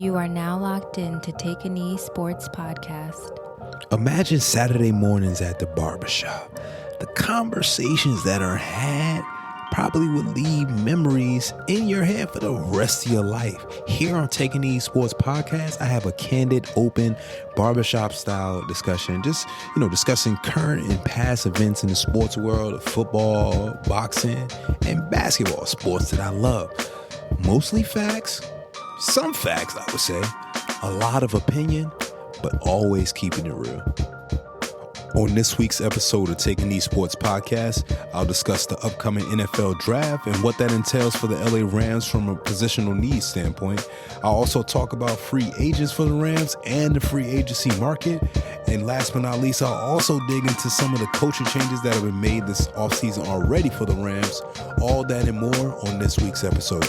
You are now locked in to Take a Knee Sports Podcast. Imagine Saturday mornings at the barbershop. The conversations that are had probably would leave memories in your head for the rest of your life. Here on Take a Knee Sports Podcast, I have a candid, open, barbershop style discussion. Just, discussing current and past events in the sports world, football, boxing, and basketball, sports that I love. Mostly facts. Some facts, I would say, a lot of opinion, but always keeping it real. On this week's episode of Taking These Sports Podcast, I'll discuss the upcoming NFL draft and what that entails for the LA Rams from a positional needs standpoint. I'll also talk about free agents for the Rams and the free agency market. And last but not least, I'll also dig into some of the coaching changes that have been made this offseason already for the Rams. All that and more on this week's episode.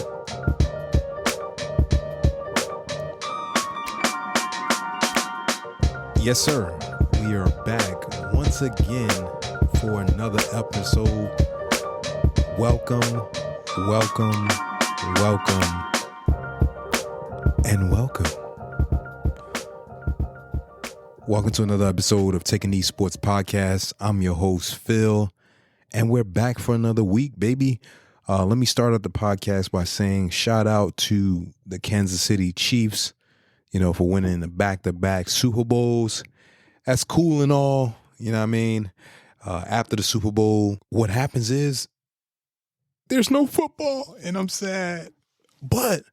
Yes, sir. We are back once again for another episode. Welcome, and welcome. Welcome to another episode of Taking These Sports Podcast. I'm your host, Phil, and we're back for another week, baby. Let me start out the podcast by saying shout out to the Kansas City Chiefs, for winning the back-to-back Super Bowls. That's cool and all, you know what I mean? After the Super Bowl, what happens is there's no football, and I'm sad. But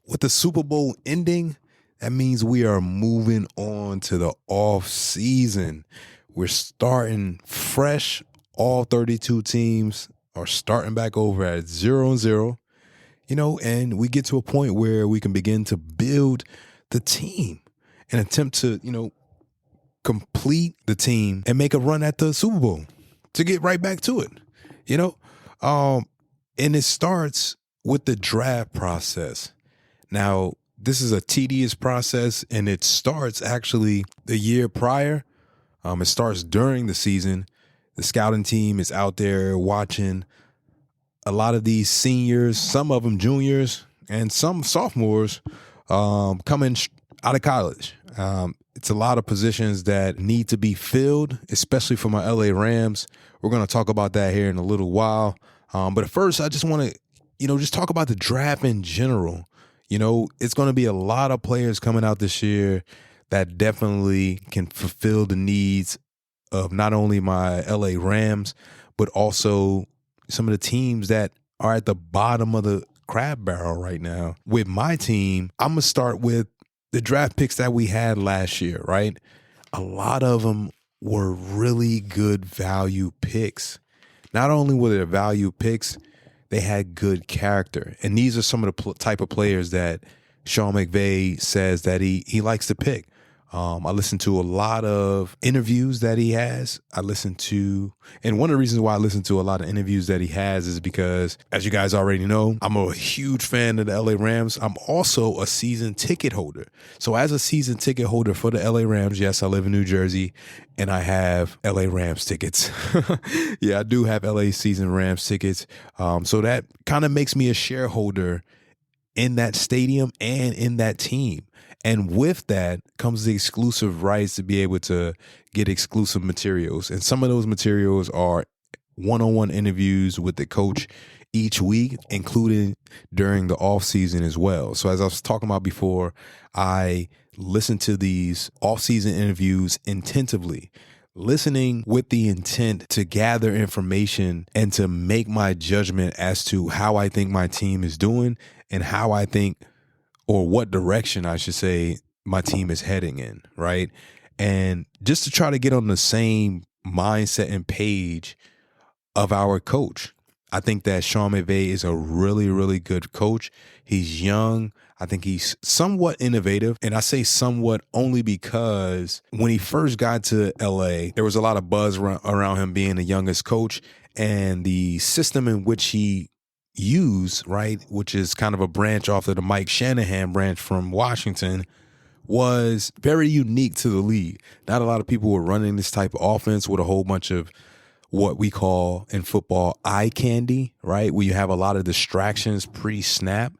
with the Super Bowl ending, that means we are moving on to the off season. We're starting fresh. All 32 teams are starting back over at 0-0, and we get to a point where we can begin to build the team and attempt to, complete the team and make a run at the Super Bowl to get right back to it, and it starts with the draft process. Now, this is a tedious process, and it starts actually the year prior. It starts during the season. The scouting team is out there watching a lot of these seniors, some of them juniors, and some sophomores coming out of college. It's a lot of positions that need to be filled, especially for my LA Rams. We're going to talk about that here in a little while. But first, I just want to, just talk about the draft in general. It's going to be a lot of players coming out this year that definitely can fulfill the needs of not only my LA Rams, but also some of the teams that are at the bottom of the crab barrel right now. With my team, I'm going to start with the draft picks that we had last year, right? A lot of them were really good value picks. Not only were they value picks, they had good character. And these are some of the type of players that Sean McVay says that he likes to pick. I listen to a lot of interviews that he has. And one of the reasons why I listen to a lot of interviews that he has is because, as you guys already know, I'm a huge fan of the LA Rams. I'm also a season ticket holder. So as a season ticket holder for the LA Rams, yes, I live in New Jersey, and I have LA Rams tickets. Yeah, I do have LA season Rams tickets. So that kind of makes me a shareholder in that stadium and in that team. And with that comes the exclusive rights to be able to get exclusive materials. And some of those materials are one-on-one interviews with the coach each week, including during the offseason as well. So as I was talking about before, I listen to these offseason interviews attentively, listening with the intent to gather information and to make my judgment as to how I think my team is doing and how I think, or what direction I should say, my team is heading in, right? And just to try to get on the same mindset and page of our coach. I think that Sean McVay is a really, really good coach. He's young. I think he's somewhat innovative. And I say somewhat only because when he first got to LA, there was a lot of buzz around him being the youngest coach, and the system in which he use, right, which is kind of a branch off of the Mike Shanahan branch from Washington, was very unique to the league. Not a lot of people were running this type of offense with a whole bunch of what we call in football eye candy, right, where you have a lot of distractions pre-snap.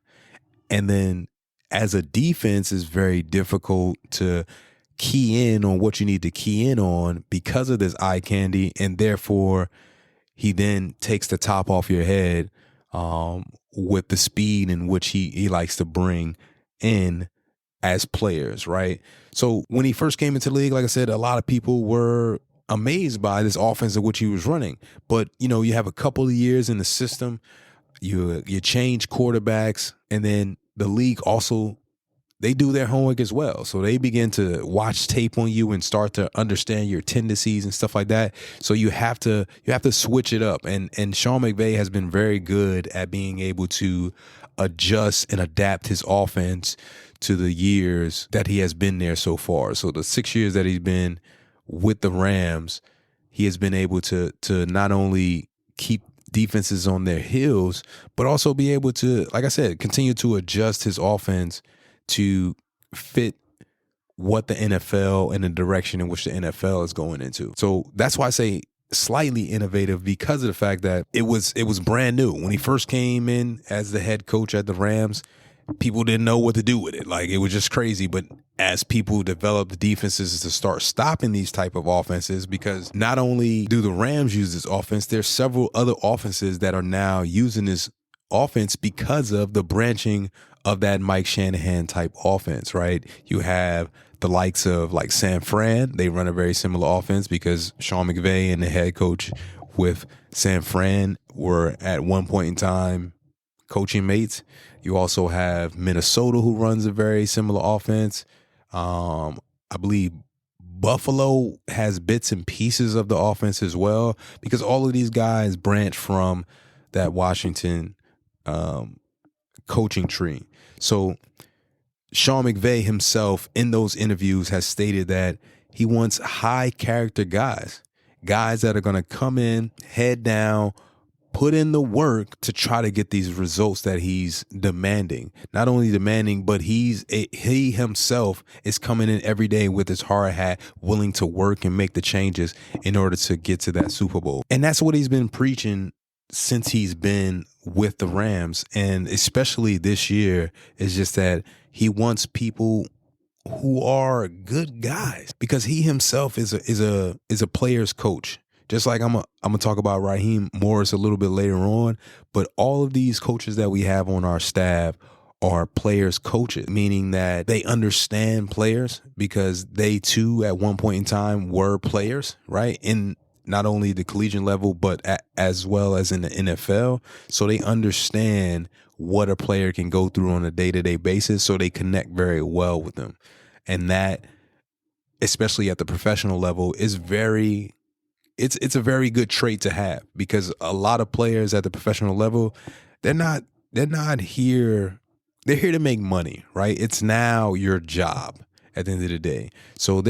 And then as a defense, it's very difficult to key in on what you need to key in on because of this eye candy, and therefore he then takes the top off your head with the speed in which he likes to bring in as players, right? So when he first came into the league, like I said, a lot of people were amazed by this offense of which he was running. But, you have a couple of years in the system, you change quarterbacks, and then the league also, they do their homework as well. So they begin to watch tape on you and start to understand your tendencies and stuff like that. So you have to switch it up. And Sean McVay has been very good at being able to adjust and adapt his offense to the years that he has been there so far. So the 6 years that he's been with the Rams, he has been able to not only keep defenses on their heels, but also be able to, like I said, continue to adjust his offense to fit what the NFL and the direction in which the NFL is going into. So that's why I say slightly innovative, because of the fact that it was brand new. When he first came in as the head coach at the Rams, people didn't know what to do with it. Like, it was just crazy. But as people developed defenses to start stopping these type of offenses, because not only do the Rams use this offense, there's several other offenses that are now using this offense because of the branching of that Mike Shanahan type offense, right? You have the likes of like San Fran. They run a very similar offense because Sean McVay and the head coach with San Fran were at one point in time coaching mates. You also have Minnesota, who runs a very similar offense. I believe Buffalo has bits and pieces of the offense as well, because all of these guys branch from that Washington coaching tree. So Sean McVay himself in those interviews has stated that he wants high character guys that are going to come in, head down, put in the work to try to get these results that he's demanding. Not only demanding, but he himself is coming in every day with his hard hat, willing to work and make the changes in order to get to that Super Bowl. And that's what he's been preaching since he's been with the Rams, and especially this year, is just that he wants people who are good guys, because he himself is a player's coach. Just like I'm gonna talk about Raheem Morris a little bit later on, but all of these coaches that we have on our staff are players' coaches, meaning that they understand players because they too at one point in time were players, right? In not only the collegiate level, but as well as in the NFL. So they understand what a player can go through on a day-to-day basis, so they connect very well with them. And that, especially at the professional level, is it's a very good trait to have, because a lot of players at the professional level, they're not here. They're here to make money, right? It's now your job at the end of the day. So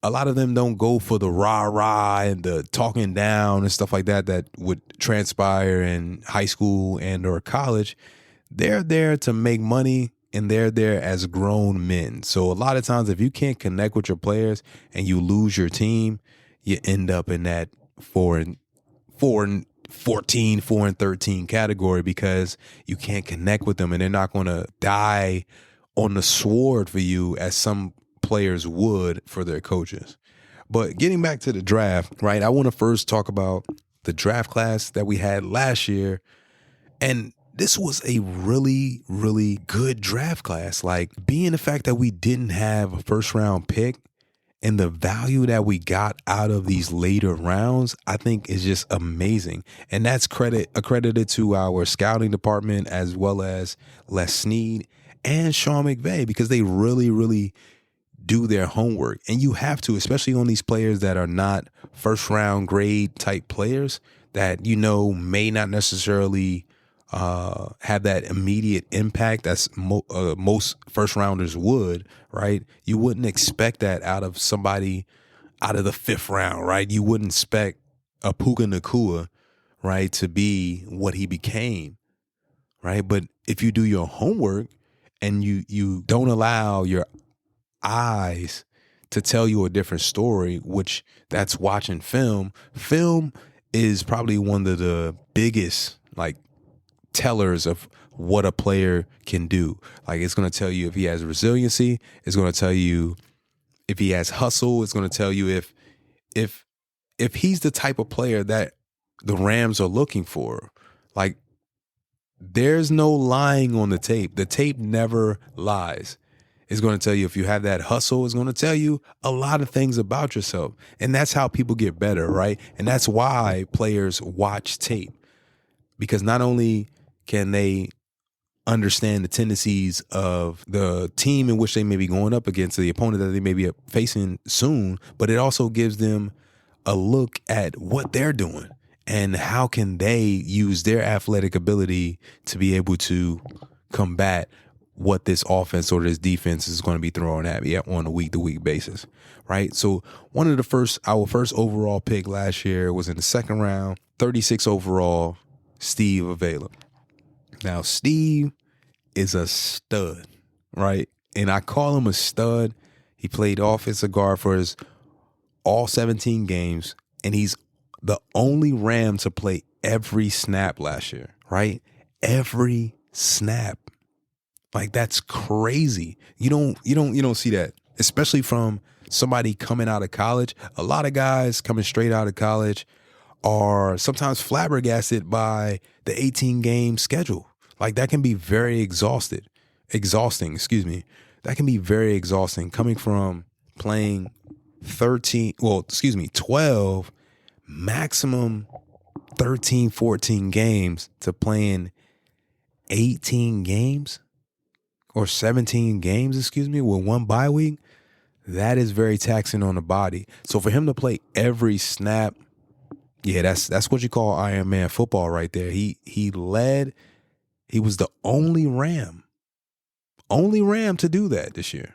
a lot of them don't go for the rah-rah and the talking down and stuff like that would transpire in high school and or college. They're there to make money, and they're there as grown men. So a lot of times, if you can't connect with your players and you lose your team, you end up in that 4-14, 4-13 category, because you can't connect with them, and they're not going to die on the sword for you as some players would for their coaches. But getting back to the draft, right, I want to first talk about the draft class that we had last year. And this was a really, really good draft class. Like, being the fact that we didn't have a first round pick and the value that we got out of these later rounds, I think is just amazing. And that's accredited to our scouting department, as well as Les Snead and Sean McVay, because they really, really do their homework. And you have to, especially on these players that are not first round grade type players that, may not necessarily have that immediate impact as most first rounders would, right? You wouldn't expect that out of somebody out of the fifth round, right? You wouldn't expect a Puka Nacua, right, to be what he became, right? But if you do your homework and you don't allow your eyes to tell you a different story, which that's watching film. Film is probably one of the biggest, like, tellers of what a player can do. Like, it's going to tell you if he has resiliency. It's going to tell you if he has hustle. It's going to tell you if he's the type of player that the Rams are looking for. Like, there's no lying on the tape. The tape never lies. It's going to tell you if you have that hustle. It's going to tell you a lot of things about yourself. And that's how people get better, right? And that's why players watch tape. Because not only can they understand the tendencies of the team in which they may be going up against, the opponent that they may be facing soon, but it also gives them a look at what they're doing and how can they use their athletic ability to be able to combat what this offense or this defense is going to be throwing at me on a week-to-week basis, right? So our first overall pick last year was in the second round, 36 overall, Steve Avila. Now, Steve is a stud, right? And I call him a stud. He played offensive guard for his all 17 games, and he's the only Ram to play every snap last year, right? Every snap. Like, that's crazy. You don't see that, especially from somebody coming out of college. A lot of guys coming straight out of college are sometimes flabbergasted by the 18-game schedule. Like, that can be very exhausting. That can be very exhausting coming from playing 12, maximum 13, 14 games to playing 18 games or 17 games, with one bye week. That is very taxing on the body. So for him to play every snap, yeah, that's what you call Iron Man football right there. He was the only Ram to do that this year.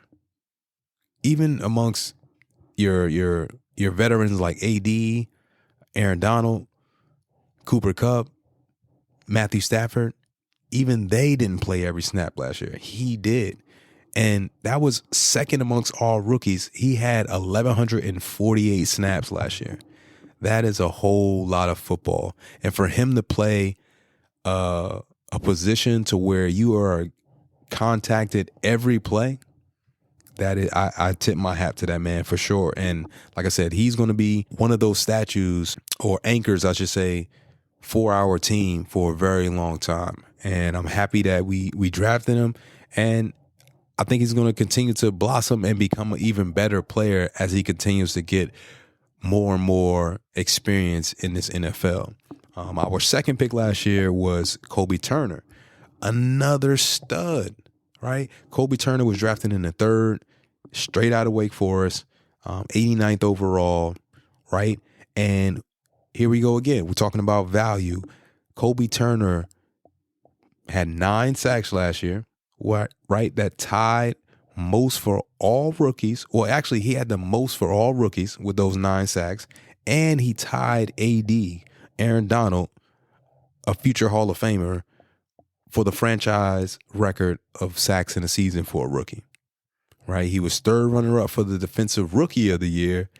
Even amongst your veterans like AD, Aaron Donald, Cooper Kupp, Matthew Stafford, even they didn't play every snap last year. He did. And that was second amongst all rookies. He had 1,148 snaps last year. That is a whole lot of football. And for him to play a position to where you are contacted every play, that is, I tip my hat to that man for sure. And like I said, he's going to be one of those statues or anchors, I should say, for our team for a very long time. And I'm happy that we drafted him. And I think he's going to continue to blossom and become an even better player as he continues to get more and more experience in this NFL. Our second pick last year was Kobe Turner, another stud, right? Kobe Turner was drafted in the third, straight out of Wake Forest, 89th overall, right? And here we go again. We're talking about value. Kobe Turner had 9 sacks last year, right? That tied most for all rookies. Well, actually, he had the most for all rookies with those 9 sacks. And he tied AD, Aaron Donald, a future Hall of Famer, for the franchise record of sacks in a season for a rookie, right? He was third runner-up for the Defensive Rookie of the Year.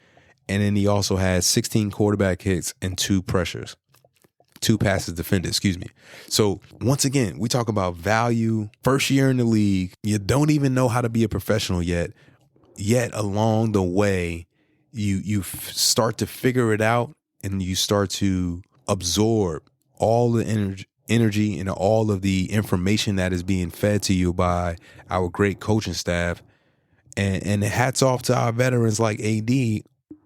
And then he also had 16 quarterback hits and 2 pressures. 2 passes defended, So once again, we talk about value. First year in the league, you don't even know how to be a professional yet. Yet along the way, you start to figure it out and you start to absorb all the energy and all of the information that is being fed to you by our great coaching staff. And hats off to our veterans like AD,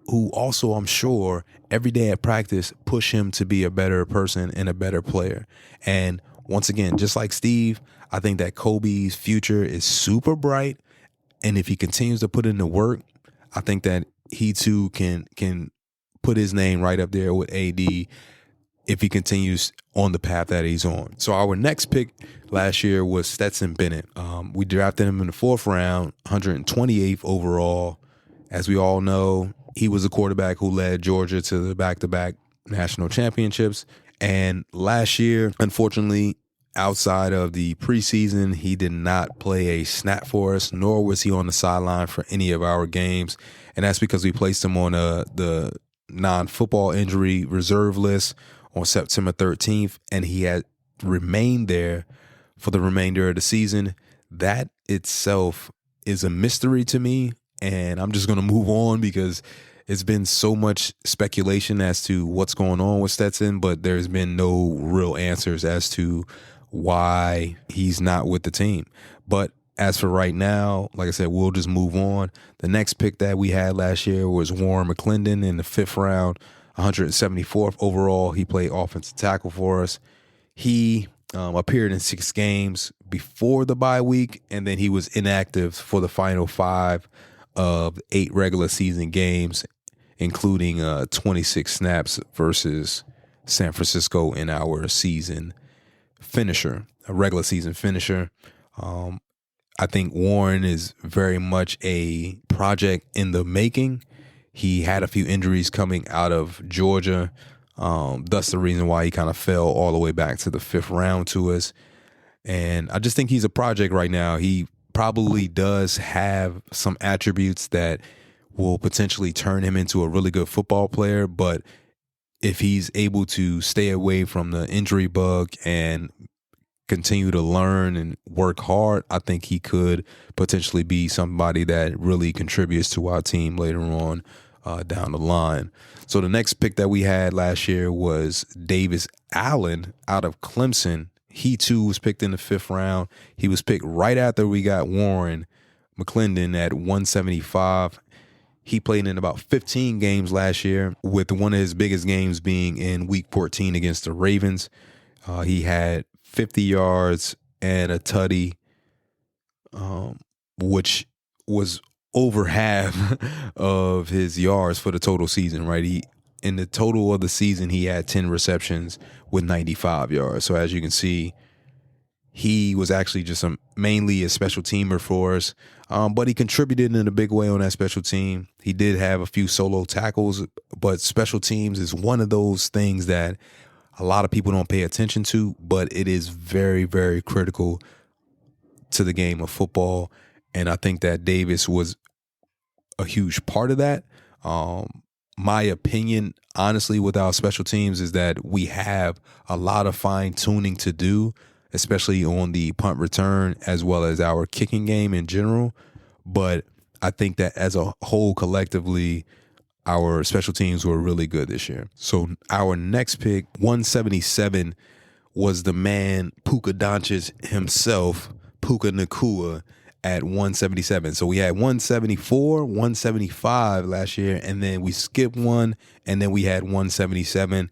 who also, I'm sure, every day at practice push him to be a better person and a better player. And once again, just like Steve, I think that Kobe's future is super bright. And if he continues to put in the work, I think that he too can put his name right up there with AD if he continues on the path that he's on. So our next pick last year was Stetson Bennett. We drafted him in the 4th round, 128th overall. As we all know, he was a quarterback who led Georgia to the back-to-back national championships. And last year, unfortunately, outside of the preseason, he did not play a snap for us, nor was he on the sideline for any of our games. And that's because we placed him on the non-football injury reserve list on September 13th, and he had remained there for the remainder of the season. That itself is a mystery to me, and I'm just going to move on because it's been so much speculation as to what's going on with Stetson, but there's been no real answers as to why he's not with the team. But as for right now, like I said, we'll just move on. The next pick that we had last year was Warren McClendon in the 5th round, 174th overall. He played offensive tackle for us. He appeared in 6 games before the bye week, and then he was inactive for the final 5 of 8 regular season games, including 26 snaps versus San Francisco in our season finisher, a regular season finisher. I think Warren is very much a project in the making. He had a few injuries coming out of Georgia. That's the reason why he kind of fell all the way back to the 5th round to us. And I just think he's a project right now. He probably does have some attributes that will potentially turn him into a really good football player. But if he's able to stay away from the injury bug and continue to learn and work hard, I think he could potentially be somebody that really contributes to our team later on down the line. So the next pick that we had last year was Davis Allen out of Clemson. He too was picked in the 5th round. He was picked right after we got Warren McClendon at 175. He played in about 15 games last year, with one of his biggest games being in Week 14 against the Ravens. He had 50 yards and a tutty, which was over half of his yards for the total season, right? In the total of the season, he had 10 receptions with 95 yards. So as you can see, he was actually just mainly a special teamer for us, but he contributed in a big way on that special team. He did have a few solo tackles, but special teams is one of those things that a lot of people don't pay attention to, but it is very, very critical to the game of football. And I think that Davis was a huge part of that. My opinion, honestly, with our special teams is that we have a lot of fine tuning to do, especially on the punt return as well as our kicking game in general. But I think that as a whole, collectively, our special teams were really good this year. So our next pick, 177, was the man Puka Doncic himself, Puka Nacua, at 177. So we had 174, 175 last year, and then we skipped one, and then we had 177.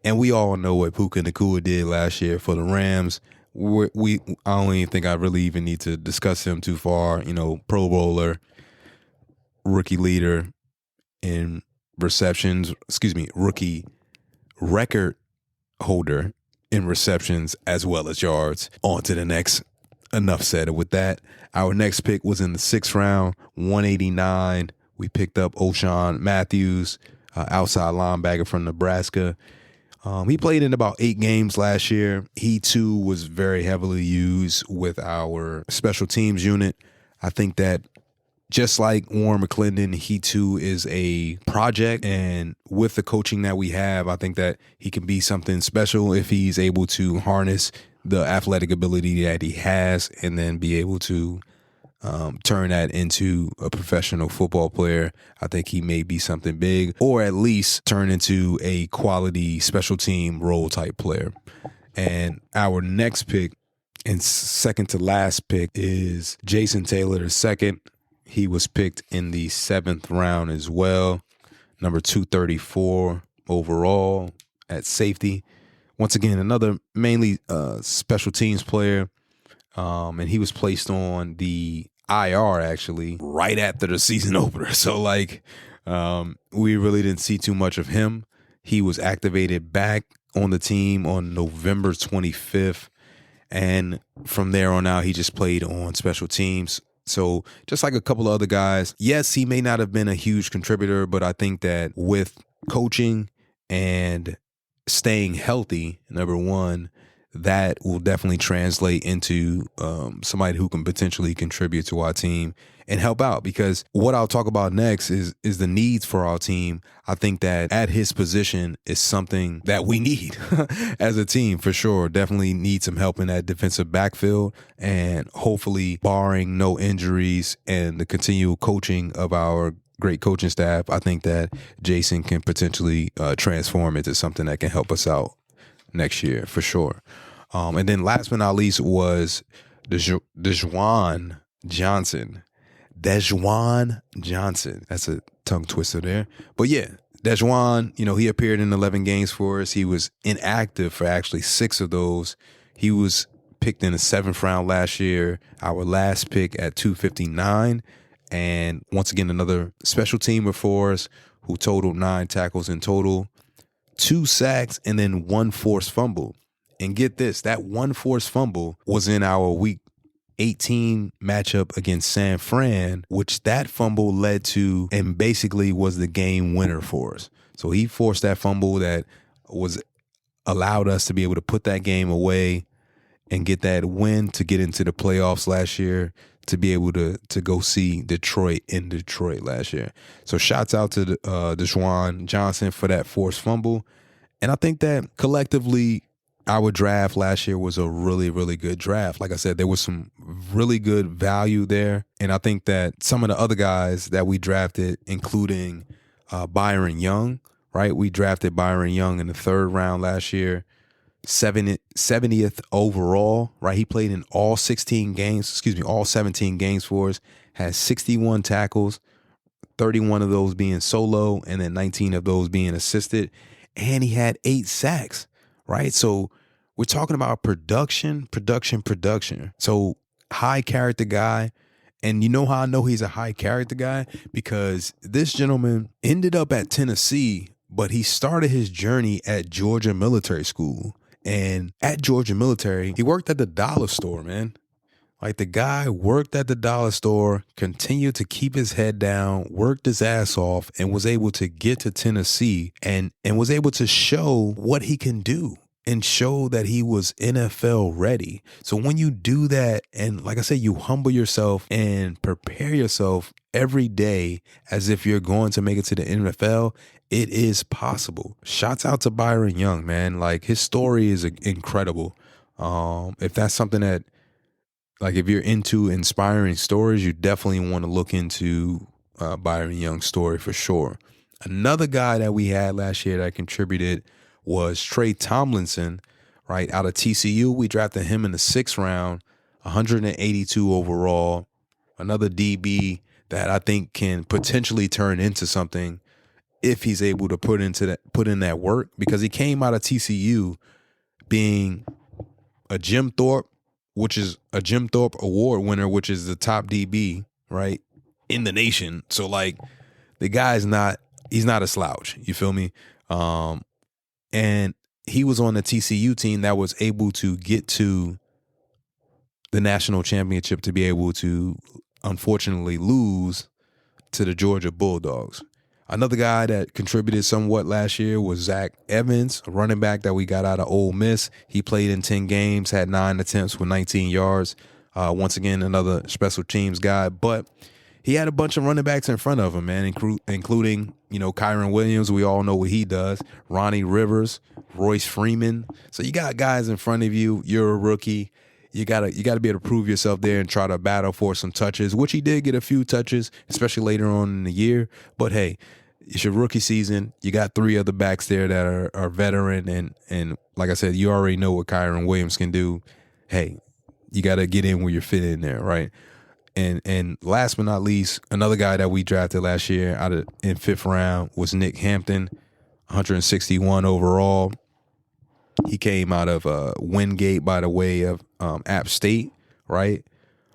And we all know what Puka Nacua did last year for the Rams. I don't even think I really even need to discuss him too far. Pro Bowler, rookie leader in receptions, rookie record holder in receptions as well as yards. On to the next. Enough said with that. Our next pick was in the 6th round, 189. We picked up O'Shawn Matthews, outside linebacker from Nebraska. He played in about 8 games last year. He too was very heavily used with our special teams unit. I think that just like Warren McClendon, he too is a project. And with the coaching that we have, I think that he can be something special if he's able to harness the athletic ability that he has and then be able to turn that into a professional football player. I think he may be something big, or at least turn into a quality special team role type player. And our next pick, and second to last pick, is Jason Taylor II. He was picked in the 7th round as well, number 234 overall at safety. Once again, another mainly special teams player, and he was placed on the IR actually right after the season opener. So we really didn't see too much of him. He was activated back on the team on November 25th, and from there on out, he just played on special teams. So just like a couple of other guys, yes, he may not have been a huge contributor, but I think that with coaching and staying healthy, number one, that will definitely translate into somebody who can potentially contribute to our team and help out. Because what I'll talk about next is the needs for our team. I think that at his position is something that we need as a team for sure. Definitely need some help in that defensive backfield, and hopefully, barring no injuries and the continual coaching of our great coaching staff, I think that Jason can potentially transform into something that can help us out next year for sure. And then last but not least was Dejuan Johnson. Dejuan Johnson. That's a tongue twister there. But yeah, Dejuan, he appeared in 11 games for us. He was inactive for actually 6 of those. He was picked in the 7th round last year, our last pick at 259. And once again, another special teamer for us who totaled 9 tackles in total, 2 sacks, and then 1 forced fumble. And get this, that 1 forced fumble was in our week 18 matchup against San Fran, which that fumble led to and basically was the game winner for us. So he forced that fumble that allowed us to be able to put that game away and get that win to get into the playoffs last year, to be able to go see Detroit in Detroit last year. So shouts out to Dejuan Johnson for that forced fumble. And I think that collectively, our draft last year was a really, really good draft. Like I said, there was some really good value there. And I think that some of the other guys that we drafted, including Byron Young, right? We drafted Byron Young in the 3rd round last year, 70th overall, right? He played in all 17 games for us, has 61 tackles, 31 of those being solo, and then 19 of those being assisted. And he had 8 sacks. Right? So we're talking about production. So high character guy. And you know how I know he's a high character guy? Because this gentleman ended up at Tennessee, but he started his journey at Georgia Military School. And at Georgia Military, he worked at the dollar store, man. Like, the guy worked at the dollar store, continued to keep his head down, worked his ass off, and was able to get to Tennessee and was able to show what he can do and show that he was NFL ready. So when you do that, and like I said, you humble yourself and prepare yourself every day as if you're going to make it to the NFL, it is possible. Shouts out to Byron Young, man. Like, his story is incredible. If that's something that, like, if you're into inspiring stories, you definitely want to look into Byron Young's story for sure. Another guy that we had last year that contributed was Trey Tomlinson, right, out of TCU. We drafted him in the 6th round, 182 overall. Another DB that I think can potentially turn into something if he's able to put in that work, because he came out of TCU being a Jim Thorpe Award winner, which is the top DB, right, in the nation. So, like, the guy's he's not a slouch. You feel me? And he was on the TCU team that was able to get to the national championship, to be able to, unfortunately, lose to the Georgia Bulldogs. Another guy that contributed somewhat last year was Zach Evans, a running back that we got out of Ole Miss. He played in 10 games, had 9 attempts with 19 yards. Once again, another special teams guy. But he had a bunch of running backs in front of him, man, including, Kyron Williams. We all know what he does. Ronnie Rivers, Royce Freeman. So you got guys in front of you. You're a rookie. You gotta be able to prove yourself there and try to battle for some touches, which he did get a few touches, especially later on in the year. But hey, it's your rookie season. You got 3 other backs there that are veteran, and like I said, you already know what Kyron Williams can do. Hey, you got to get in where you fit in there, right? And last but not least, another guy that we drafted last year in 5th round was Nick Hampton, 161 overall. He came out of Wingate by the way of App State, right?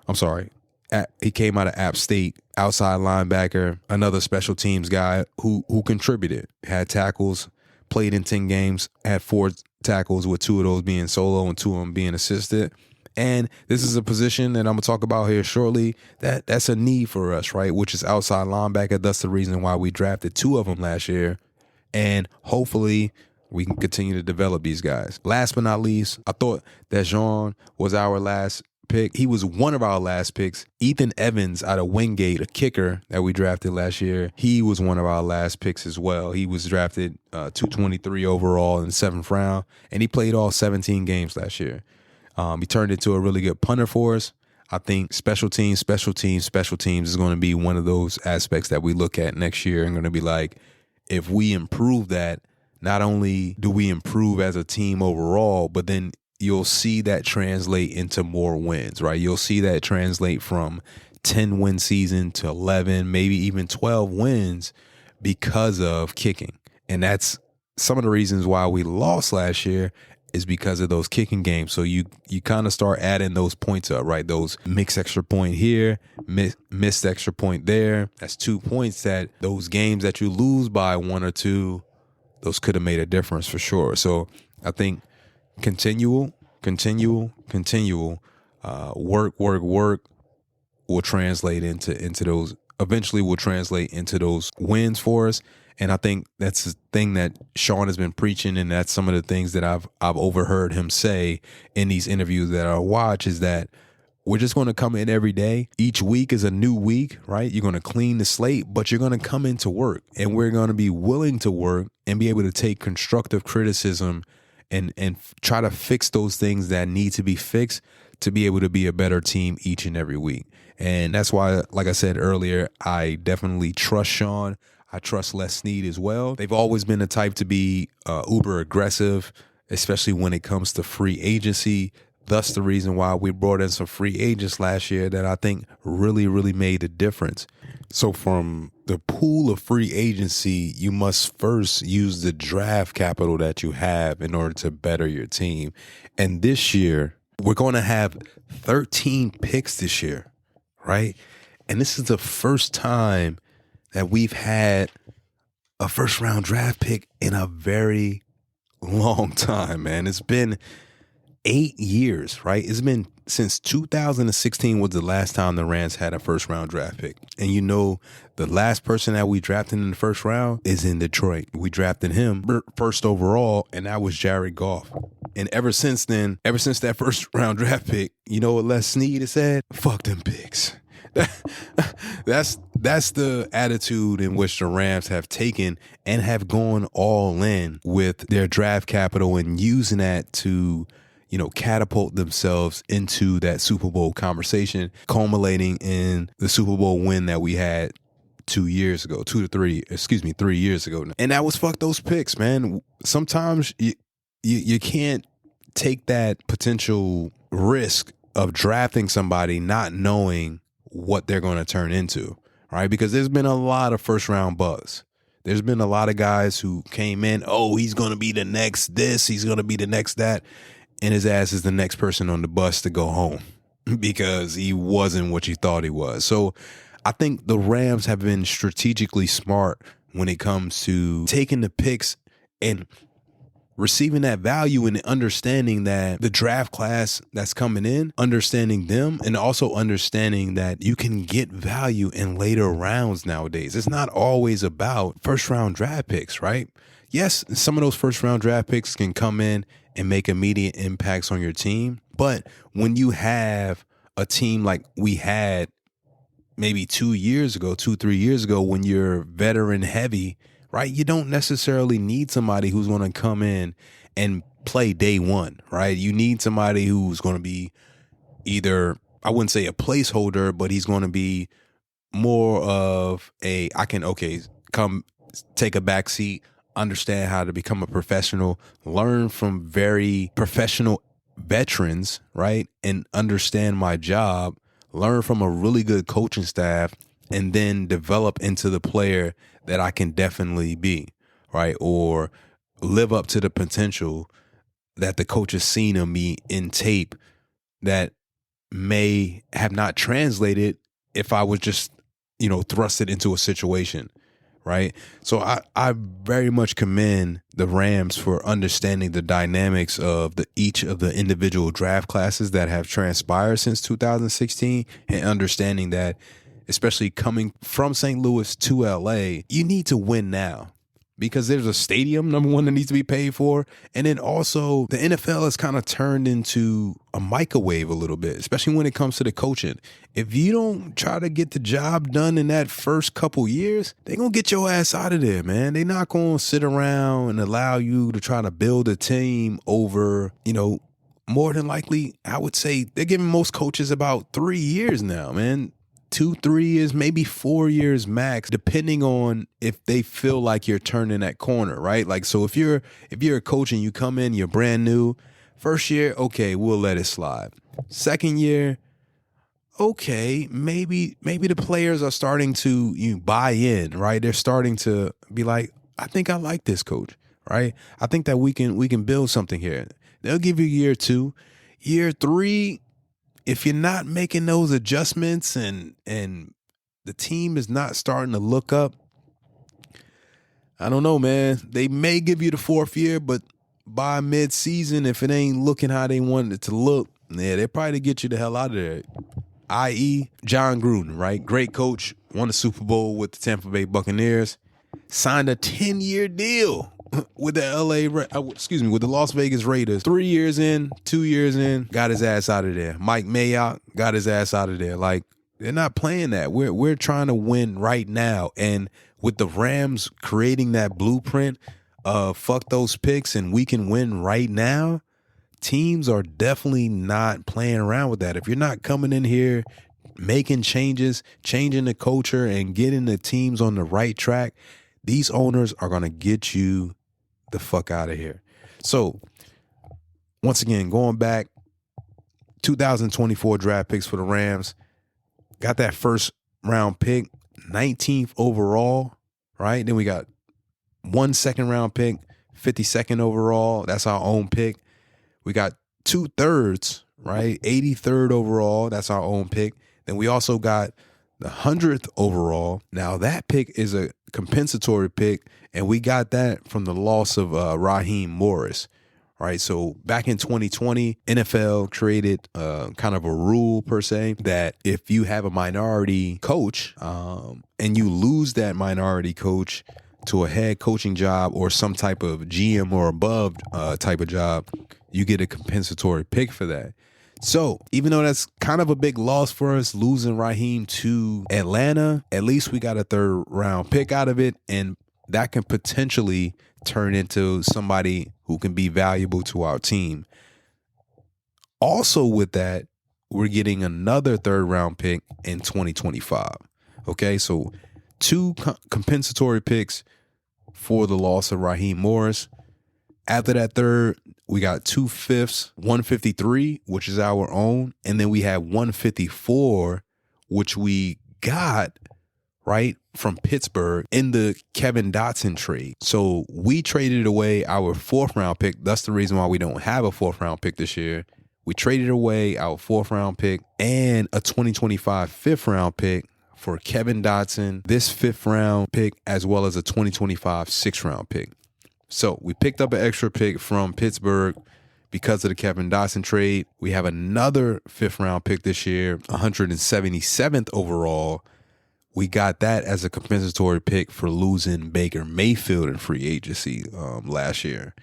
I'm sorry. He came out of App State, outside linebacker, another special teams guy who contributed, had tackles, played in 10 games, had 4 tackles with 2 of those being solo and 2 of them being assisted. And this is a position that I'm going to talk about here shortly that's a need for us, right, which is outside linebacker. That's the reason why we drafted 2 of them last year. And hopefully We can continue to develop these guys. Last but not least, I thought that Jean was our last pick. He was one of our last picks. Ethan Evans out of Wingate, a kicker that we drafted last year, he was one of our last picks as well. He was drafted 223 overall in the 7th round, and he played all 17 games last year. He turned into a really good punter for us. I think special teams is going to be one of those aspects that we look at next year and going to be like, if we improve that, not only do we improve as a team overall, but then you'll see that translate into more wins, right? You'll see that translate from 10-win season to 11, maybe even 12 wins because of kicking. And that's some of the reasons why we lost last year is because of those kicking games. So you kind of start adding those points up, right? Those mixed extra point here, missed extra point there. That's 2 points that those games that you lose by 1 or 2, those could have made a difference for sure. So I think continual work will translate into those, eventually will translate into those wins for us. And I think that's the thing that Sean has been preaching, and that's some of the things that I've overheard him say in these interviews that I watch, is that we're just going to come in every day. Each week is a new week, right? You're going to clean the slate, but you're going to come into work, and we're going to be willing to work and be able to take constructive criticism and try to fix those things that need to be fixed to be able to be a better team each and every week. And that's why, like I said earlier, I definitely trust Sean. I trust Les Snead as well. They've always been the type to be uber aggressive, especially when it comes to free agency. Thus the reason why we brought in some free agents last year that I think really, really made a difference. So from the pool of free agency, you must first use the draft capital that you have in order to better your team. And this year, we're going to have 13 picks this year, right? And this is the first time that we've had a first-round draft pick in a very long time, man. It's been 8 years, right? It's been since 2016 was the last time the Rams had a first-round draft pick. And you know, the last person that we drafted in the first round is in Detroit. We drafted him first overall, and that was Jared Goff. And ever since then, ever since that first-round draft pick, you know what Les Snead has said? Fuck them picks. That's the attitude in which the Rams have taken and have gone all in with their draft capital and using that to, catapult themselves into that Super Bowl conversation, culminating in the Super Bowl win that we had 3 years ago. And that was fuck those picks, man. Sometimes you can't take that potential risk of drafting somebody not knowing what they're going to turn into, right? Because there's been a lot of first round buzz. There's been a lot of guys who came in, he's going to be the next this, he's going to be the next that, and his ass is the next person on the bus to go home because he wasn't what you thought he was. So I think the Rams have been strategically smart when it comes to taking the picks and receiving that value and understanding that the draft class that's coming in, understanding them, and also understanding that you can get value in later rounds nowadays. It's not always about first round draft picks, right? Yes, some of those first round draft picks can come in and make immediate impacts on your team. But when you have a team like we had maybe 3 years ago, when you're veteran heavy, right? You don't necessarily need somebody who's going to come in and play day one, right? You need somebody who's going to be either, I wouldn't say a placeholder, but he's going to be more of come take a back seat, understand how to become a professional, learn from very professional veterans, right? And understand my job, learn from a really good coaching staff, and then develop into the player that I can definitely be, right? Or live up to the potential that the coach has seen in me in tape that may have not translated if I was just, thrusted into a situation, right? So I very much commend the Rams for understanding the dynamics of each of the individual draft classes that have transpired since 2016 and understanding that, especially coming from St. Louis to LA, you need to win now. because there's a stadium, number one, that needs to be paid for. And then also the NFL has kind of turned into a microwave a little bit, especially when it comes to the coaching. If you don't try to get the job done in that first couple years, they're going to get your ass out of there, man. They're not going to sit around and allow you to try to build a team over, more than likely, I would say they're giving most coaches about 3 years now, man. 2-3 years, maybe 4 years max, depending on if they feel like you're turning that corner, right? Like, so if you're a coach and you come in, you're brand new, first year, okay, we'll let it slide. Second year, okay, maybe the players are starting to buy in, right? They're starting to be like, I think I like this coach, right? I think that we can build something here. They'll give you year 2, year 3. If you're not making those adjustments and the team is not starting to look up, I don't know, man. They may give you the 4th year, but by mid-season, if it ain't looking how they want it to look, they'll probably get you the hell out of there. I.e., John Gruden, right? Great coach, won the Super Bowl with the Tampa Bay Buccaneers, signed a 10-year deal with the with the Las Vegas Raiders. 3 years in, 2 years in, got his ass out of there. Mike Mayock got his ass out of there. Like, they're not playing that. We're trying to win right now. And with the Rams creating that blueprint of fuck those picks and we can win right now, teams are definitely not playing around with that. If you're not coming in here making changes, changing the culture and getting the teams on the right track, these owners are going to get you the fuck out of here. So, once again, going back, 2024 draft picks for the Rams. Got that first round pick, 19th overall, right? Then we got 1 second round pick, 52nd overall. That's our own pick. We got 2 thirds, right? 83rd overall. That's our own pick. Then we also got the 100th overall. Now that pick is a compensatory pick, and we got that from the loss of Raheem Morris, right? So back in 2020, NFL created kind of a rule per se that if you have a minority coach and you lose that minority coach to a head coaching job or some type of GM or above type of job, you get a compensatory pick for that. So even though that's kind of a big loss for us, losing Raheem to Atlanta, at least we got a 3rd round pick out of it, and that can potentially turn into somebody who can be valuable to our team. Also with that, we're getting another 3rd round pick in 2025. Okay, so 2 compensatory picks for the loss of Raheem Morris. After that 3rd, we got 2 fifths, 153, which is our own, and then we have 154, which we got right from Pittsburgh in the Kevin Dotson trade. So we traded away our 4th round pick. That's the reason why we don't have a 4th round pick this year. We traded away our 4th round pick and a 2025 5th round pick for Kevin Dotson, this 5th round pick, as well as a 2025 6th round pick. So we picked up an extra pick from Pittsburgh because of the Kevin Dotson trade. We have another 5th round pick this year, 177th overall. We got that as a compensatory pick for losing Baker Mayfield in free agency last year.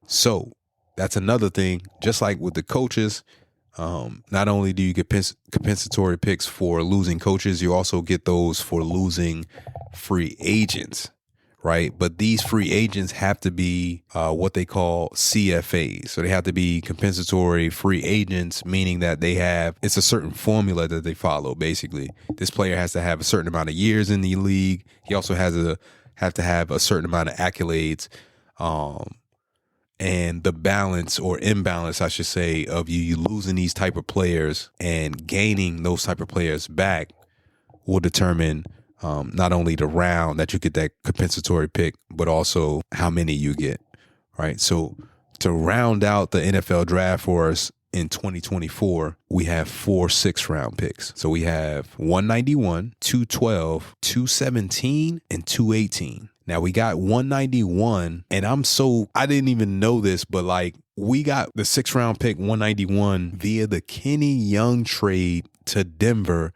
So that's another thing. Just like with the coaches, not only do you get compensatory picks for losing coaches, you also get those for losing free agents. Right. But these free agents have to be what they call CFAs. So they have to be compensatory free agents, meaning that it's a certain formula that they follow. Basically, this player has to have a certain amount of years in the league. He also have to have a certain amount of accolades. And the balance or imbalance, I should say, of you losing these type of players and gaining those type of players back will determine not only the round that you get that compensatory pick, but also how many you get, right? So to round out the NFL draft for us in 2024, we have 4 6th round picks. So we have 191, 212, 217, and 218. Now we got 191, and I didn't even know this, but like we got the 6th round pick 191 via the Kenny Young trade to Denver,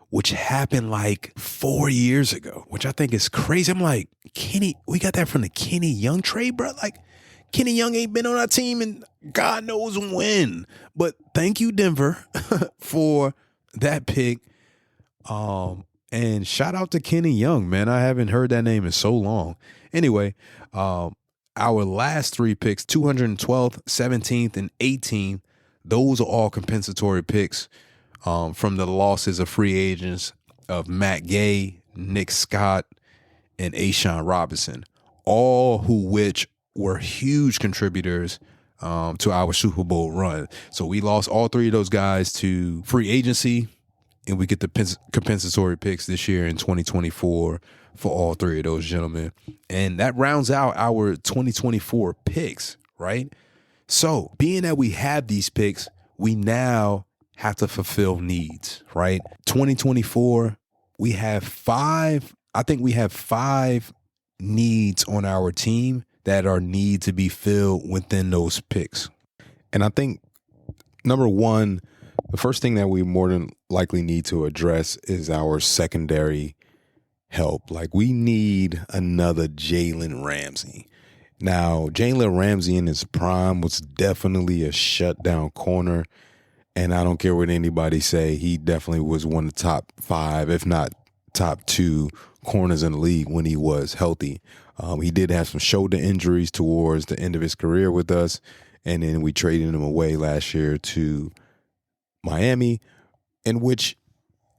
which happened like 4 years ago, which I think is crazy. I'm like, We got that from the Kenny Young trade, bro. Like, Kenny Young ain't been on our team and God knows when. But thank you, Denver, for that pick. And shout out to Kenny Young, man. I haven't heard that name in so long. Anyway, our last three picks, 212th, 17th, and 18th, those are all compensatory picks from the losses of free agents of Matt Gay, Nick Scott, and A'Shawn Robinson, all which were huge contributors to our Super Bowl run. So we lost all three of those guys to free agency, and we get the compensatory picks this year in 2024 for all three of those gentlemen. And that rounds out our 2024 picks, right? So being that we have these picks, we now have to fulfill needs, right? 2024, we have five needs on our team that are need to be filled within those picks. And I think, number one, the first thing that we more than likely need to address is our secondary help. Like, we need another Jalen Ramsey. Now, Jalen Ramsey in his prime was definitely a shutdown corner, and I don't care what anybody say, he definitely was one of the top 5, if not top 2 corners in the league when he was healthy. He did have some shoulder injuries towards the end of his career with us, and then we traded him away last year to Miami, in which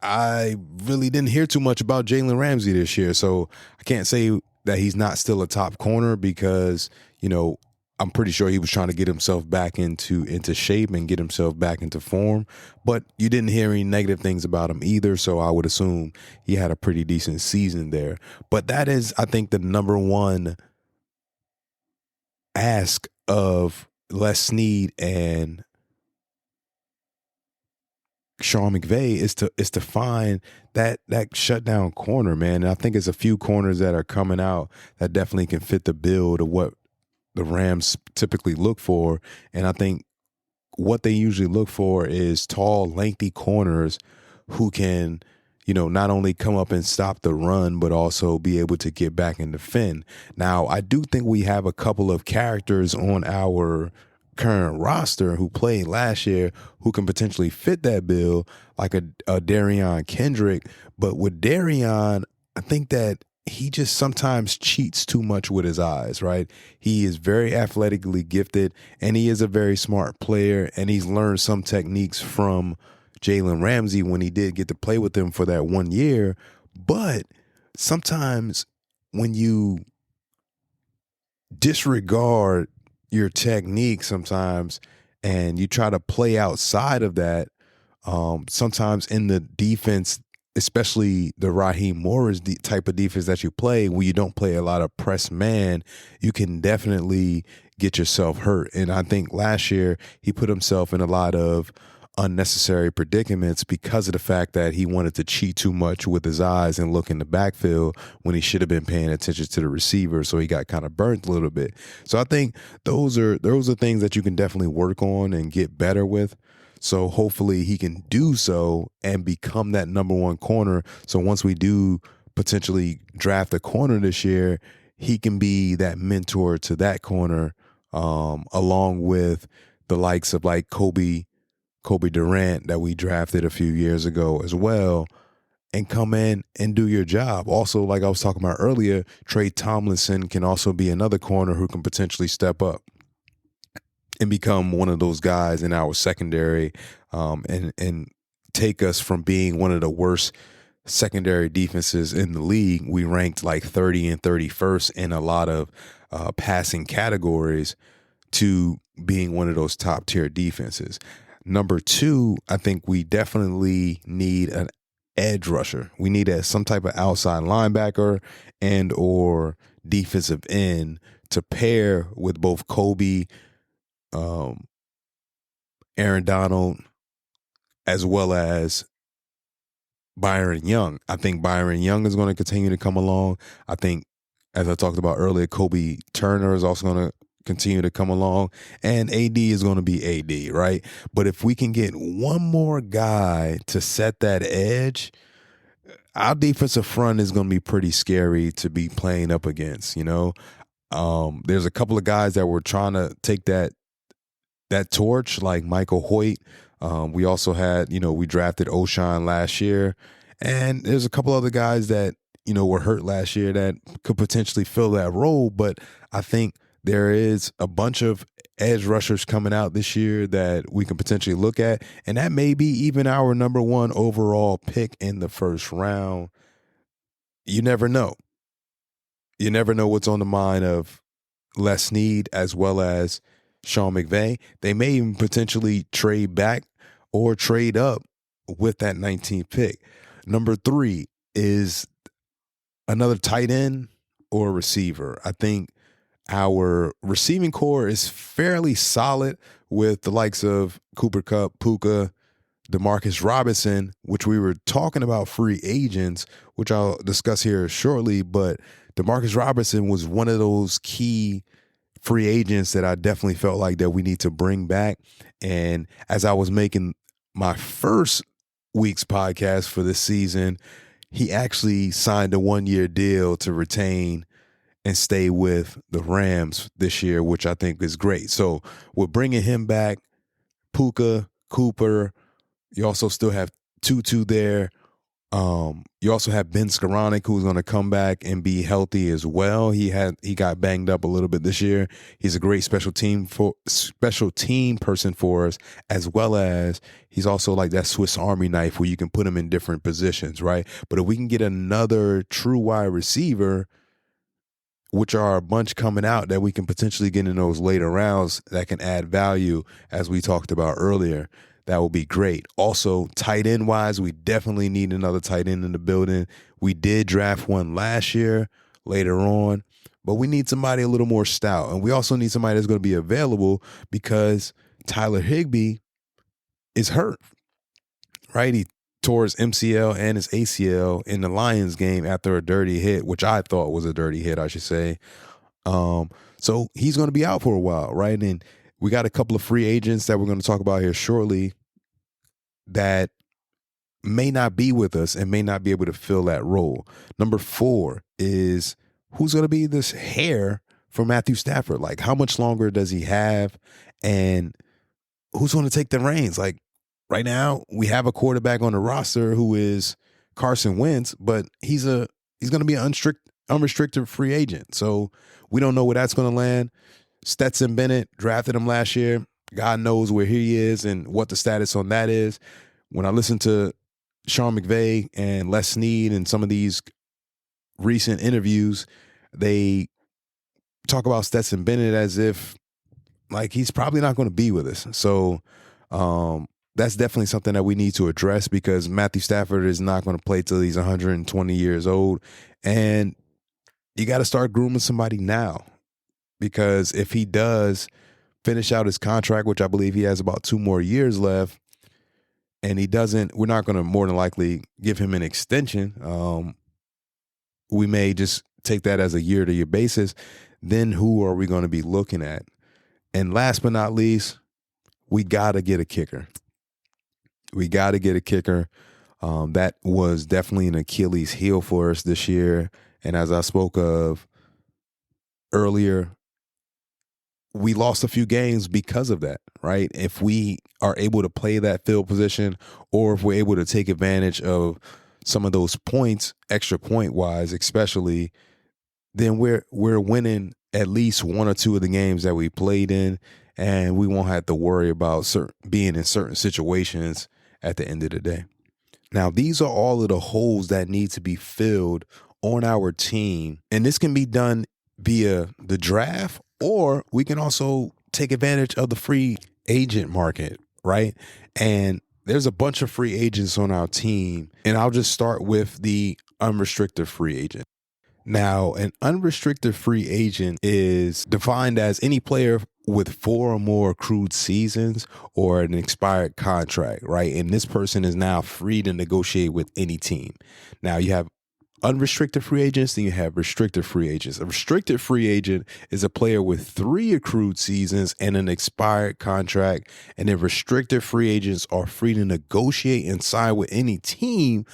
I really didn't hear too much about Jalen Ramsey this year. So I can't say that he's not still a top corner because, I'm pretty sure he was trying to get himself back into shape and get himself back into form. But you didn't hear any negative things about him either, so I would assume he had a pretty decent season there. But that is, I think, the number one ask of Les Snead and Sean McVay is to find that shutdown corner, man. And I think there's a few corners that are coming out that definitely can fit the bill to what the Rams typically look for. And I think what they usually look for is tall, lengthy corners who can, not only come up and stop the run, but also be able to get back and defend. Now, I do think we have a couple of characters on our current roster who played last year who can potentially fit that bill, like a Darion Kendrick. But with Darion, I think that he just sometimes cheats too much with his eyes, right? He is very athletically gifted, and he is a very smart player, and he's learned some techniques from Jalen Ramsey when he did get to play with him for that 1 year. But sometimes when you disregard your technique sometimes and you try to play outside of that, sometimes in the defense, especially the Raheem Morris type of defense that you play, when you don't play a lot of press man, you can definitely get yourself hurt. And I think last year he put himself in a lot of unnecessary predicaments because of the fact that he wanted to cheat too much with his eyes and look in the backfield when he should have been paying attention to the receiver. So he got kind of burnt a little bit. So I think those are things that you can definitely work on and get better with. So hopefully he can do so and become that number one corner. So once we do potentially draft a corner this year, he can be that mentor to that corner, along with the likes of like Kobe Durant that we drafted a few years ago as well, and come in and do your job. Also, like I was talking about earlier, Trey Tomlinson can also be another corner who can potentially step up and become one of those guys in our secondary, and take us from being one of the worst secondary defenses in the league. We ranked like 30 and 31st in a lot of passing categories to being one of those top tier defenses. Number 2, I think we definitely need an edge rusher. We need some type of outside linebacker and or defensive end to pair with both Kobe, Aaron Donald, as well as Byron Young. I think Byron Young is going to continue to come along. I think, as I talked about earlier, Kobe Turner is also going to continue to come along, and AD is going to be AD, right? But if we can get one more guy to set that edge, our defensive front is going to be pretty scary to be playing up against, There's a couple of guys that were trying to take that torch, like Michael Hoyt. We also had, we drafted O'Shawn last year. And there's a couple other guys that, were hurt last year that could potentially fill that role. But I think there is a bunch of edge rushers coming out this year that we can potentially look at. And that may be even our number one overall pick in the first round. You never know. You never know what's on the mind of Les Snead as well as Sean McVay. They may even potentially trade back or trade up with that 19th pick. Number 3 is another tight end or receiver. I think our receiving core is fairly solid with the likes of Cooper Kupp, Puka, Demarcus Robinson, which we were talking about free agents, which I'll discuss here shortly. But Demarcus Robinson was one of those key free agents that I definitely felt like that we need to bring back. And as I was making my first week's podcast for this season, he actually signed a 1-year deal to retain and stay with the Rams this year, which I think is great. So we're bringing him back, Puka, Cooper. You also still have Tutu there. You also have Ben Skoranek, who's going to come back and be healthy as well. He got banged up a little bit this year. He's a great special team person for us, as well as he's also like that Swiss Army knife where you can put him in different positions, right? But if we can get another true wide receiver, which are a bunch coming out that we can potentially get in those later rounds that can add value, as we talked about earlier, that will be great. Also, tight end wise, we definitely need another tight end in the building. We did draft one last year later on, but we need somebody a little more stout. And we also need somebody that's going to be available because Tyler Higbee is hurt, right? He tore his MCL and his ACL in the Lions game after a dirty hit, which I thought was a dirty hit, I should say. So he's going to be out for a while, right? And we got a couple of free agents that we're going to talk about here shortly that may not be with us and may not be able to fill that role. Number 4 is who's going to be this heir for Matthew Stafford? Like, how much longer does he have? And who's going to take the reins? Like, right now, we have a quarterback on the roster who is Carson Wentz, but he's going to be an unrestricted free agent. So we don't know where that's going to land. Stetson Bennett, drafted him last year. God knows where he is and what the status on that is. When I listen to Sean McVay and Les Snead and some of these recent interviews, they talk about Stetson Bennett as if like he's probably not going to be with us. So that's definitely something that we need to address because Matthew Stafford is not going to play till he's 120 years old. And you got to start grooming somebody now. Because if he does finish out his contract, which I believe he has about 2 more years left, and he doesn't, we're not going to more than likely give him an extension. We may just take that as a year-to-year basis. Then who are we going to be looking at? And last but not least, we got to get a kicker. We got to get a kicker. That was definitely an Achilles heel for us this year. And as I spoke of earlier, we lost a few games because of that, right? If we are able to play that field position or if we're able to take advantage of some of those points, extra point wise, especially, then we're winning at least 1 or 2 of the games that we played in, and we won't have to worry about being in certain situations at the end of the day. Now, these are all of the holes that need to be filled on our team, and this can be done via the draft, or we can also take advantage of the free agent market, right? And there's a bunch of free agents on our team, and I'll just start with the unrestricted free agent. Now, an unrestricted free agent is defined as any player with 4 or more accrued seasons or an expired contract, right? And this person is now free to negotiate with any team. Now, you have unrestricted free agents, then you have restricted free agents. A restricted free agent is a player with 3 accrued seasons and an expired contract. And then restricted free agents are free to negotiate and sign with any team,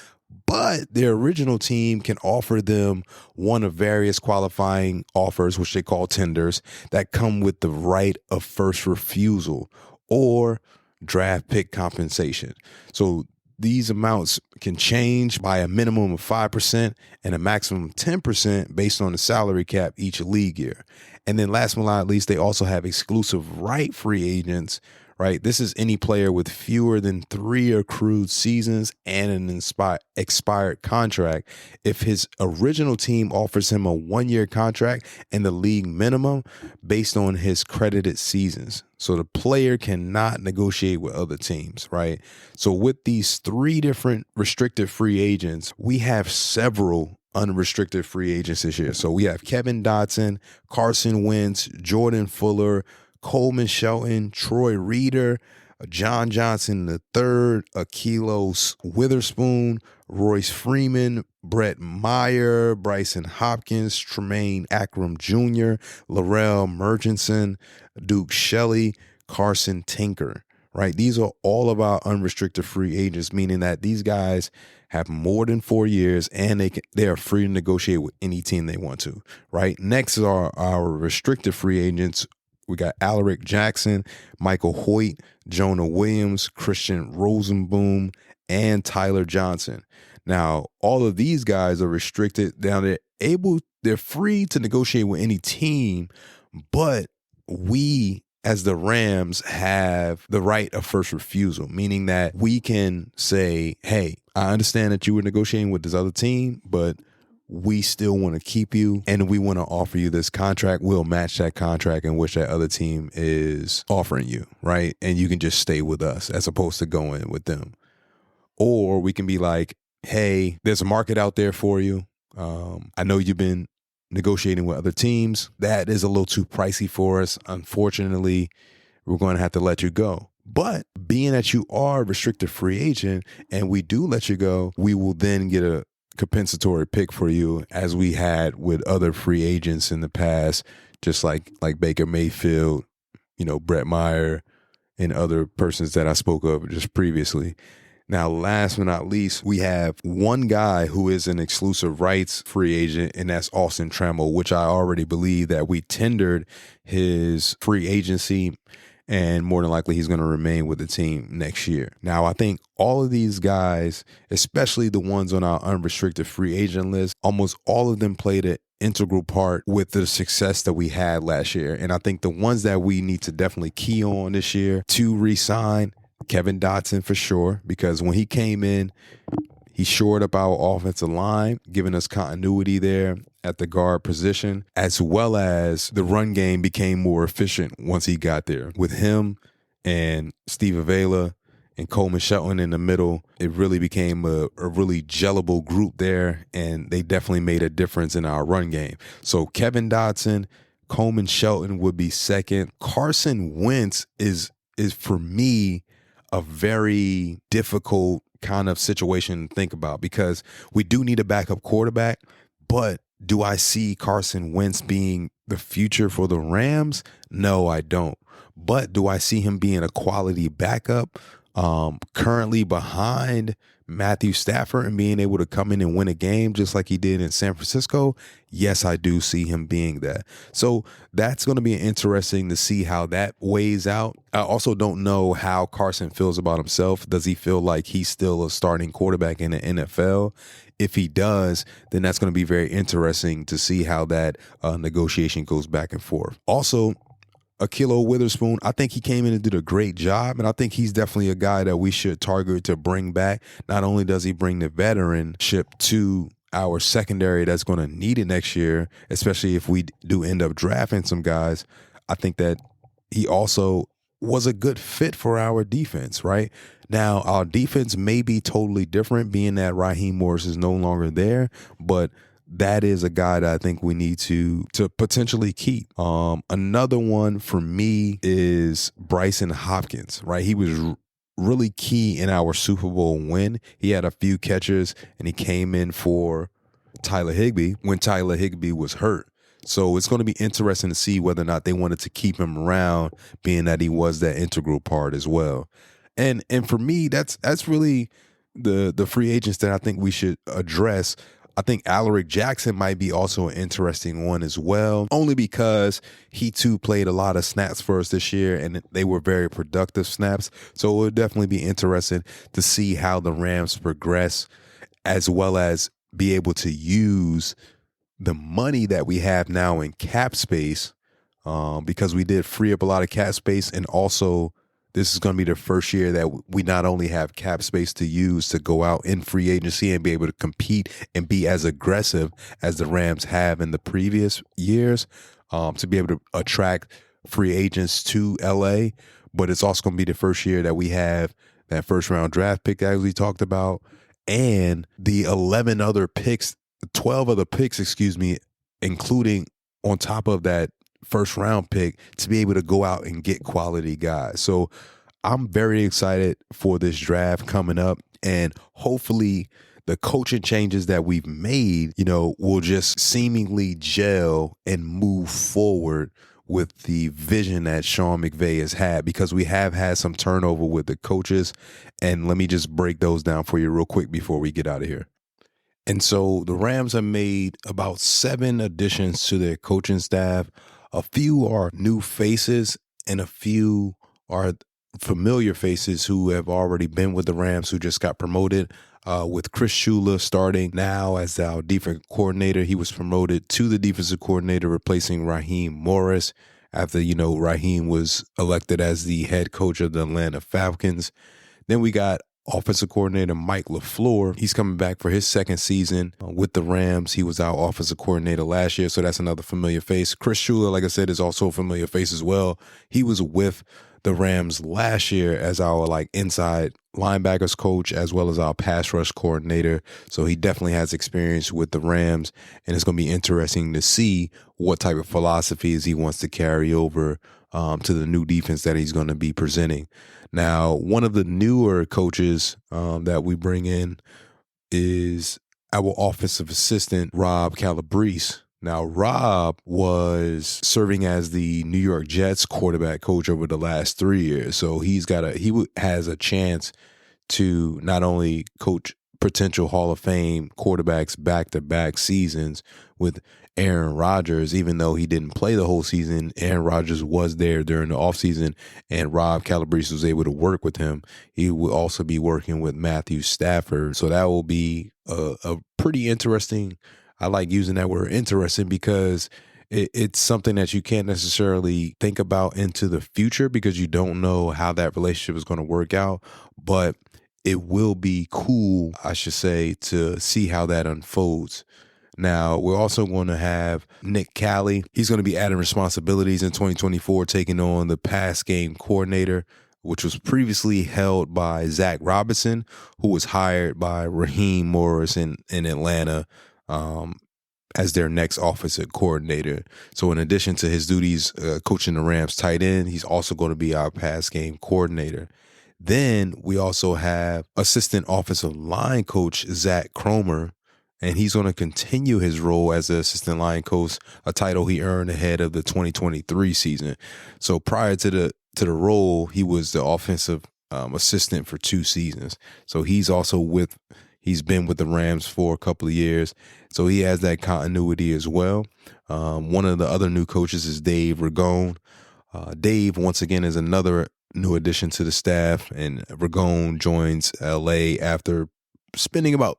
but their original team can offer them one of various qualifying offers, which they call tenders, that come with the right of first refusal or draft pick compensation. So these amounts can change by a minimum of 5% and a maximum of 10% based on the salary cap each league year. And then last but not least, they also have exclusive right free agents, right? This is any player with fewer than 3 accrued seasons and an expired contract. If his original team offers him a 1-year contract and the league minimum based on his credited seasons. So the player cannot negotiate with other teams, right? So with these 3 different restricted free agents, we have several unrestricted free agents this year. So we have Kevin Dotson, Carson Wentz, Jordan Fuller, Coleman Shelton, Troy Reeder, John Johnson III, Akilos Witherspoon, Royce Freeman, Brett Meyer, Bryson Hopkins, Tremaine Akram Jr., Larrell Murchison, Duke Shelley, Carson Tinker, right? These are all of our unrestricted free agents, meaning that these guys have more than 4 years and they are free to negotiate with any team they want to, right? Next are our restricted free agents. We got Alaric Jackson, Michael Hoyt, Jonah Williams, Christian Rosenboom, and Tyler Johnson. Now, all of these guys are restricted. Now, they're free to negotiate with any team, but we, as the Rams, have the right of first refusal, meaning that we can say, hey, I understand that you were negotiating with this other team, but we still want to keep you and we want to offer you this contract. We'll match that contract in which that other team is offering you, right? And you can just stay with us as opposed to going with them. Or we can be like, hey, there's a market out there for you. I know you've been negotiating with other teams. That is a little too pricey for us. Unfortunately, we're going to have to let you go. But being that you are a restricted free agent and we do let you go, we will then get a compensatory pick for you, as we had with other free agents in the past, just like Baker Mayfield, Brett Meyer, and other persons that I spoke of just previously. Now, last but not least, we have one guy who is an exclusive rights free agent, and that's Austin Trammell, which I already believe that we tendered his free agency, and more than likely he's going to remain with the team next year. Now, I think all of these guys, especially the ones on our unrestricted free agent list, almost all of them played an integral part with the success that we had last year. And I think the ones that we need to definitely key on this year to re-sign, Kevin Dotson for sure, because when he came in, he shored up our offensive line, giving us continuity there at the guard position, as well as the run game became more efficient once he got there. With him and Steve Avila and Coleman Shelton in the middle, it really became a really gellable group there, and they definitely made a difference in our run game. So Kevin Dotson, Coleman Shelton would be second. Carson Wentz is for me a very difficult kind of situation to think about, because we do need a backup quarterback, but do I see Carson Wentz being the future for the Rams? No, I don't. But do I see him being a quality backup currently behind Matthew Stafford and being able to come in and win a game just like he did in San Francisco? Yes, I do see him being that. So that's going to be interesting to see how that weighs out. I also don't know how Carson feels about himself. Does he feel like he's still a starting quarterback in the NFL? If he does, then that's going to be very interesting to see how that negotiation goes back and forth. Also, Akilos Witherspoon, I think he came in and did a great job, and I think he's definitely a guy that we should target to bring back. Not only does he bring the veteranship to our secondary that's going to need it next year, especially if we do end up drafting some guys, I think that he also was a good fit for our defense, right? Now, our defense may be totally different, being that Raheem Morris is no longer there, but that is a guy that I think we need to potentially keep. Another one for me is Bryson Hopkins, right? He was really key in our Super Bowl win. He had a few catches, and he came in for Tyler Higbee when Tyler Higbee was hurt. So it's going to be interesting to see whether or not they wanted to keep him around, being that he was that integral part as well. And for me, that's really the free agents that I think we should address, I think Alaric Jackson might be also an interesting one as well, only because he too played a lot of snaps for us this year, and they were very productive snaps. So it would definitely be interesting to see how the Rams progress, as well as be able to use the money that we have now in cap space, because we did free up a lot of cap space, and also this is going to be the first year that we not only have cap space to use to go out in free agency and be able to compete and be as aggressive as the Rams have in the previous years, to be able to attract free agents to LA. But it's also going to be the first year that we have that first round draft pick that we talked about, and the 12 other picks, including on top of that first round pick, to be able to go out and get quality guys. So I'm very excited for this draft coming up, and hopefully the coaching changes that we've made, will just seemingly gel and move forward with the vision that Sean McVay has had, because we have had some turnover with the coaches. And let me just break those down for you real quick before we get out of here. And so the Rams have made about 7 additions to their coaching staff. A few are new faces and a few are familiar faces who have already been with the Rams, who just got promoted. With Chris Shula starting now as our defensive coordinator. He was promoted to the defensive coordinator, replacing Raheem Morris after, Raheem was elected as the head coach of the Atlanta Falcons. Then we got offensive coordinator Mike LaFleur. He's coming back for his second season with the Rams. He was our offensive coordinator last year, so that's another familiar face. Chris Shula, like I said, is also a familiar face as well. He was with the Rams last year as our inside linebackers coach, as well as our pass rush coordinator. So he definitely has experience with the Rams, and it's going to be interesting to see what type of philosophies he wants to carry over to the new defense that he's going to be presenting. Now, one of the newer coaches that we bring in is our offensive assistant, Rob Calabrese. Now, Rob was serving as the New York Jets quarterback coach over the last 3 years. So he has a chance to not only coach potential Hall of Fame quarterbacks back-to-back seasons with Aaron Rodgers. Even though he didn't play the whole season, Aaron Rodgers was there during the offseason, and Rob Calabrese was able to work with him. He will also be working with Matthew Stafford. So that will be a pretty interesting. I like using that word interesting because it's something that you can't necessarily think about into the future, because you don't know how that relationship is going to work out. But it will be cool, I should say, to see how that unfolds. Now, we're also going to have Nick Cali. He's going to be adding responsibilities in 2024, taking on the pass game coordinator, which was previously held by Zach Robinson, who was hired by Raheem Morris in Atlanta as their next offensive coordinator. So in addition to his duties coaching the Rams tight end, he's also going to be our pass game coordinator. Then we also have assistant offensive line coach Zach Cromer, and he's going to continue his role as the assistant line coach, a title he earned ahead of the 2023 season. So prior to the role, he was the offensive assistant for 2 seasons. So he's been with the Rams for a couple of years. So he has that continuity as well. One of the other new coaches is Dave Ragone. Dave, once again, is another new addition to the staff, and Ragone joins LA after spending about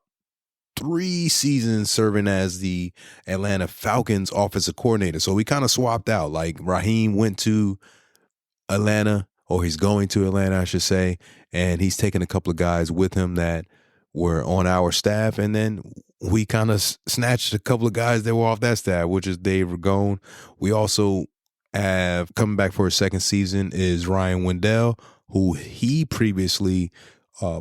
3 seasons serving as the Atlanta Falcons offensive coordinator. So we kind of swapped out. Raheem went to Atlanta, or he's going to Atlanta, I should say, and he's taken a couple of guys with him that were on our staff, and then we kind of snatched a couple of guys that were off that staff, which is Dave Ragone. We also have, coming back for his second season, is Ryan Wendell, who he previously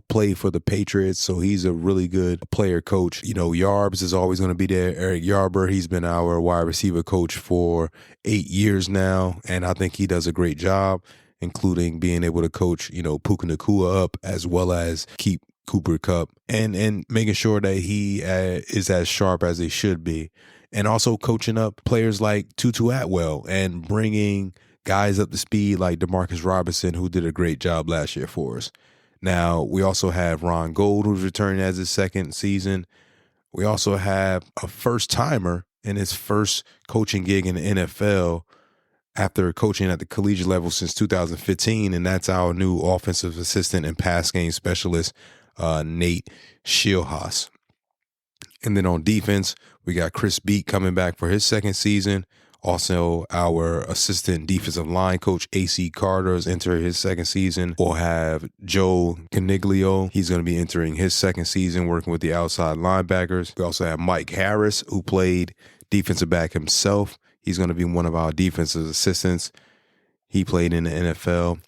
played for the Patriots, so he's a really good player coach. Yarbs is always going to be there. Eric Yarber, he's been our wide receiver coach for 8 years now, and I think he does a great job, including being able to coach, Puka Nacua up, as well as keep Cooper Kupp, and making sure that he is as sharp as he should be. And also coaching up players like Tutu Atwell and bringing guys up to speed like Demarcus Robinson, who did a great job last year for us. Now, we also have Ron Gold, who's returning as his second season. We also have a first-timer in his first coaching gig in the NFL after coaching at the collegiate level since 2015, and that's our new offensive assistant and pass game specialist, Nate Schilhaas. And then on defense, we got Chris Beat coming back for his second season. Also, our assistant defensive line coach, A.C. Carter, is entering his second season. We'll have Joe Caniglio. He's going to be entering his second season working with the outside linebackers. We also have Mike Harris, who played defensive back himself. He's going to be one of our defensive assistants. He played in the NFL.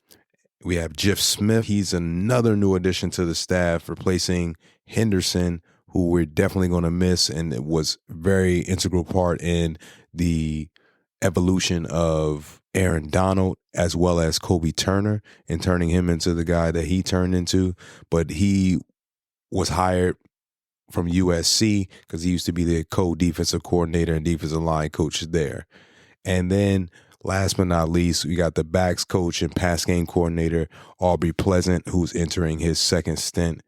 We have Jeff Smith. He's another new addition to the staff, replacing Henderson, who we're definitely going to miss, and it was very integral part in the evolution of Aaron Donald as well as Kobe Turner and turning him into the guy that he turned into. But he was hired from USC because he used to be the co-defensive coordinator and defensive line coach there. And then last but not least, we got the backs coach and pass game coordinator, Aubrey Pleasant, who's entering his second stint.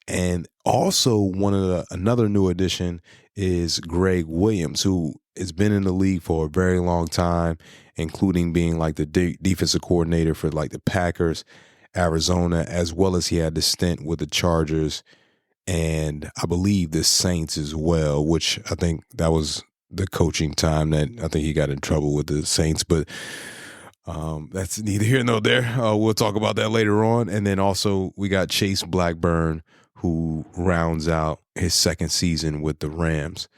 And also another new addition is Greg Williams, who has been in the league for a very long time, including being like the defensive coordinator for like the Packers, Arizona, as well as he had the stint with the Chargers and I believe the Saints as well, which I think that was the coaching time that I think he got in trouble with the Saints. But that's neither here nor there. We'll talk about that later on. And then also we got Chase Blackburn, who rounds out his second season with the Rams.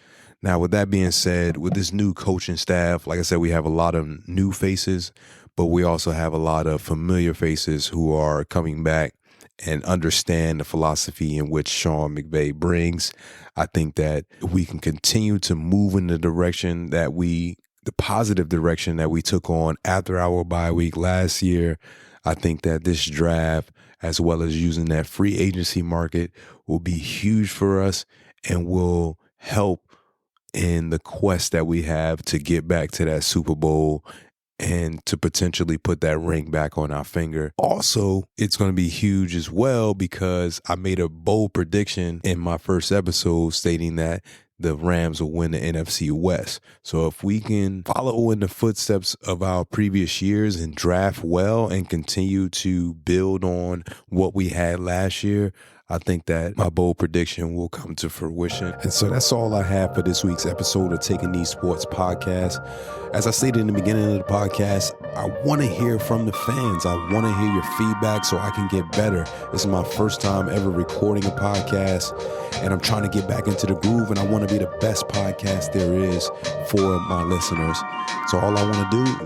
Now, with that being said, with this new coaching staff, like I said, we have a lot of new faces, but we also have a lot of familiar faces who are coming back and understand the philosophy in which Sean McVay brings. I think that we can continue to move in the direction that the positive direction that we took on after our bye week last year. I think that this draft, as well as using that free agency market, will be huge for us and will help in the quest that we have to get back to that Super Bowl and to potentially put that ring back on our finger. Also, it's going to be huge as well because I made a bold prediction in my first episode stating that the Rams will win the NFC West. So if we can follow in the footsteps of our previous years and draft well and continue to build on what we had last year, I think that my bold prediction will come to fruition. And so that's all I have for this week's episode of Taking These Sports Podcast. As I stated in the beginning of the podcast, I want to hear from the fans. I want to hear your feedback so I can get better. This is my first time ever recording a podcast, and I'm trying to get back into the groove, and I want to be the best podcast there is for my listeners. So all I want to do